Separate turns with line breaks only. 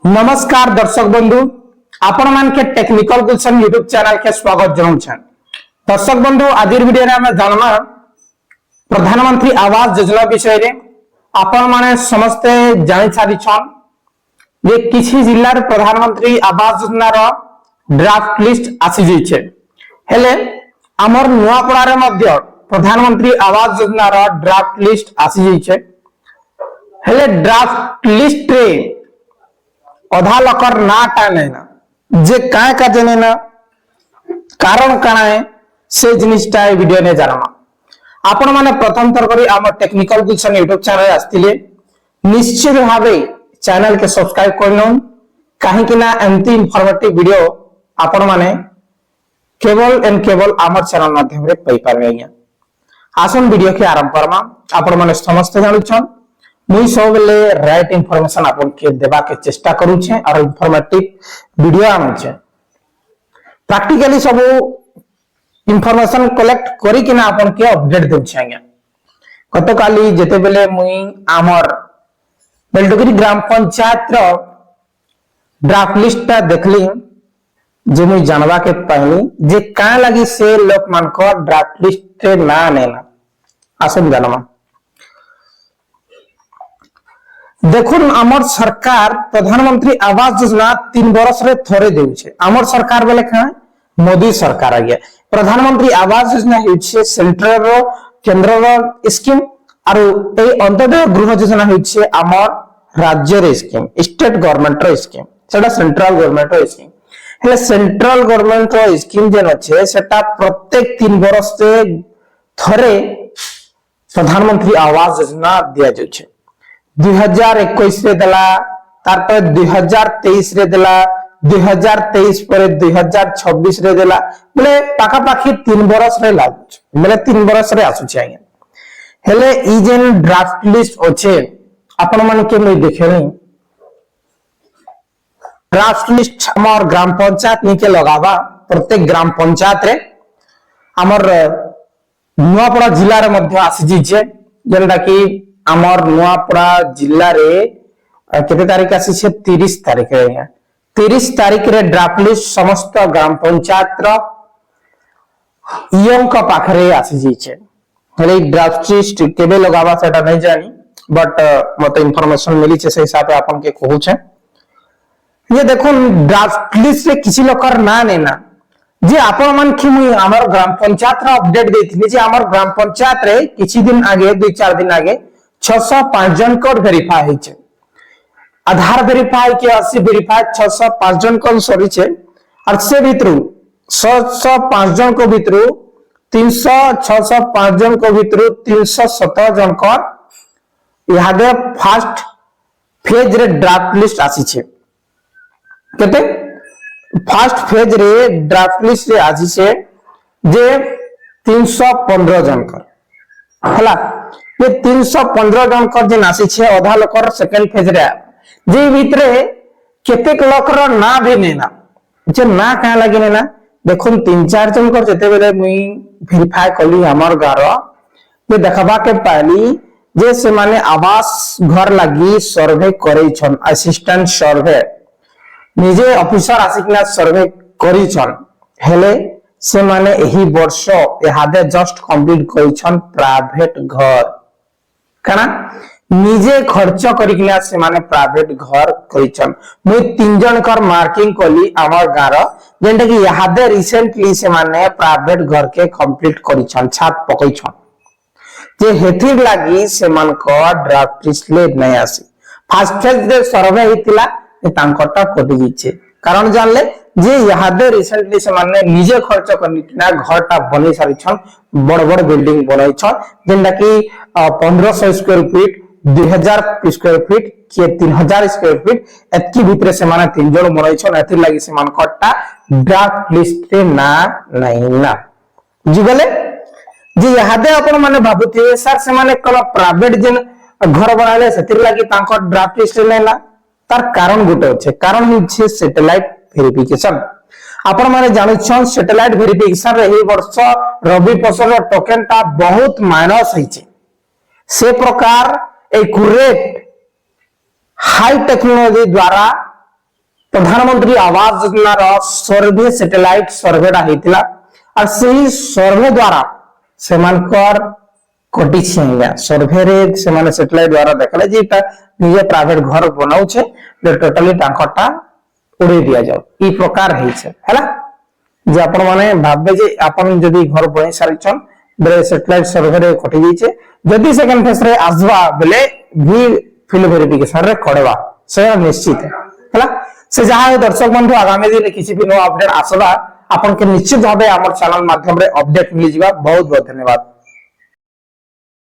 नमस्कार दर्शक बंधु आपण मान के टेक्निकल गुलशन यूट्यूब चैनल के स्वागत जनाऊछन। दर्शक बंधु आज वीडियो रे हम जानमा प्रधानमंत्री आवास योजना विषय रे आपण माने समस्त जानि सारी छन जे किछि जिल्ला रे प्रधानमंत्री आवास योजना रो ड्राफ्ट लिस्ट आसी जै छै। हेले हमर नुआपड़ा रे मध्य प्रधानमंत्री आवास योजना रो ड्राफ्ट लिस्ट आसी जै छै। हेले ड्राफ्ट लिस्ट रे अधा लकर ना टाने ना जे काय का जने ना कारण काना है से जिनिसटा ए वीडियो ने जानमा। आपण माने प्रथम थर करी हम टेक्निकल गुलशन यूट्यूब चैनल आस्तिले निश्चित भावे चैनल के सब्सक्राइब करनोन काहे कि ना एंती इंफॉर्मेटिव वीडियो आपण माने केवल एंड केवल हमर चैनल माध्यम रे पाई पारबे। आज्ञा आसन वीडियो के आरंभ करमा। आपण माने समस्त जानुछन मुई सब बेले राइट इनफॉरमेशन आपन के देबा के चेष्टा करू छे और इंफॉर्मेटिव वीडियो आनु छे। प्रैक्टिकली सब इनफॉरमेशन कलेक्ट करी कि ना आपन के अपडेट दउ छे। आज्ञा गतकाली जेते बेले मुई आमर बेलडुगरी ग्राम पंचायत रो ड्राफ्ट लिस्ट ता देखली जे मुई जानवा के पहली जे का लगी से लोक मान को ड्राफ्ट लिस्ट ना नेना आसन जानमा। देखुन आमर सरकार प्रधानमंत्री आवास योजना 3 वर्ष रे थोरे देउ छे। आमर सरकार बेले का मोदी सरकार आ गया। प्रधानमंत्री आवास योजना हिचे सेंट्रल रो केंद्र रो स्कीम और ए अंतोदय गृह योजना हिचे आमर राज्य रे स्कीम स्टेट गवर्नमेंट रो स्कीम सेटा सेंट्रल गवर्नमेंट रो स्कीम। हेले सेंट्रल गवर्नमेंट रो स्कीम जेन छे सेटा प्रत्येक 3 वर्ष से थोरे प्रधानमंत्री आवास योजना दिया जाय छे। 2021 रे देला तार पर 2023 रे देला 2023 पर 2026 रे देला बोले पाखा पाखी 3 वर्ष रे लागु बोले 3 वर्ष रे आसु छै। आज्ञा हेले ई जेन ड्राफ्ट लिस्ट ओछे आपण मन के मैं देखेनी ड्राफ्ट लिस्ट हमर ग्राम पंचायत निके लगावा प्रत्येक ग्राम पंचायत रे हमर नुआपड़ा जिल्ला रे मध्य आसी जी छै जेनटा की आमर नुआपड़ा जिल्ला रे केते तारीख आसी छे 30 तारीख रे। 30 तारीख रे ड्राफ्ट लिस्ट समस्त ग्राम पंचायत रो इयम का पाखरे आसी जी छे। हेले ड्राफ्ट लिस्ट केबे लगावा सेटा नै जानी बट मते इंफॉर्मेशन मिली छे से हिसाब से आपन के कहू छे। ये देखुन ड्राफ्ट लिस्ट रे किछि लोकर ना नेना जे आपण मान कि मुई हमर ग्राम पंचायत रो अपडेट देथिनी जे हमर ग्राम पंचायत रे किछि दिन आगे 2-4 दिन आगे 605 जन को वेरीफाई है छे। आधार वेरीफाई के 80 वेरीफाई 605 जन को सरी छे और से भीतरु 605 जन को भीतरु 605 जन को भीतरु 317 जन को यादे फर्स्ट फेज रे ड्राफ्ट लिस्ट आसी छे। केते फर्स्ट फेज रे ड्राफ्ट लिस्ट रे आसी छे जे 315 जन को हला ये 315 जन कर जे नासी छे आधा लोकर सेकंड फेज रे जे भीतरे केतेक लोकर ना भी नेना जे ना का लागि नेना देखुन 3-4 जन कर जते बेले मुई वेरीफाई कली हमर गार ये देखबा के पाली जे से माने आवास घर लागि सर्वे करै छन असिस्टेंट सर्वे निजे ऑफिसर आसिकना सर्वे करी छन। हेले से माने एही वर्ष एहादे जस्ट कंप्लीट करी छन प्राइवेट घर काना निजे खर्च करिकना से माने प्राइवेट घर करिछन। मुई 3 जन कर मार्किंग कली हमर गार जेंटा कि यादे रिसेंटली से माने प्राइवेट घर के कंप्लीट करिछन छात पकइछन जे हेथि लागि से मान को ड्राफ्ट लिस्ट ले नै आसी। फर्स्ट फेज दे सर्वे हितिला ए तांकटा कटि जिछे कारण जानले जे यादे रिसेंटली से माने निजे खर्च करनिना घरटा बनै सारिछन बड़ बड़ बिल्डिंग बनाई छन जेंटा कि 1500 स्क्वायर फीट 2000 स्क्वायर फीट के 3000 स्क्वायर फीट एतकी भीतर से माने 3 जन बनाई छन एथि लागि से मान कट्टा ड्राफ्ट लिस्ट रे ना नहीं ना जिगले जे यादे अपन माने भाबुते सर से माने कोन प्राइवेट जेन घर बनाले सेतिर लागि तांको ड्राफ्ट लिस्ट रे ना तार कारण गुटे छै कारण हिचे सैटेलाइट वेरिफिकेशन। आपण माने जानु छन सैटेलाइट वेरिफिकेशन रे ए वर्ष रबी फसल टोकन ता बहुत माइनस हिचे से प्रकार एक्यूरेट हाई टेक्नोलॉजी द्वारा प्रधानमंत्री आवास योजना सर्वे सैटेलाइट सर्वेटा होता और सही सर्वे द्वारा से कटी सर्वे रे से सैटेलाइट द्वारा देखले जे निजे प्राइवेट घर बनाऊे टोटाली टाटा उड़े दि जाओ ई प्रकार है जे आपण माने भाबे जे आपण जदी घर बनै सारिछन बेले सैटेलाइट सर्वे रे कटि जाइछे जदी सेकंड फेज रे आजवा बेले भी फिल वेरिफिकेशन रे कड़वा से निश्चित है से जहां दर्शक बंधु आगामी दिन किसी भी नो अपडेट आसबा आपण के निश्चित भाबे हमर चैनल माध्यम रे अपडेट मिल जिबा बहुत बहुत धन्यवाद।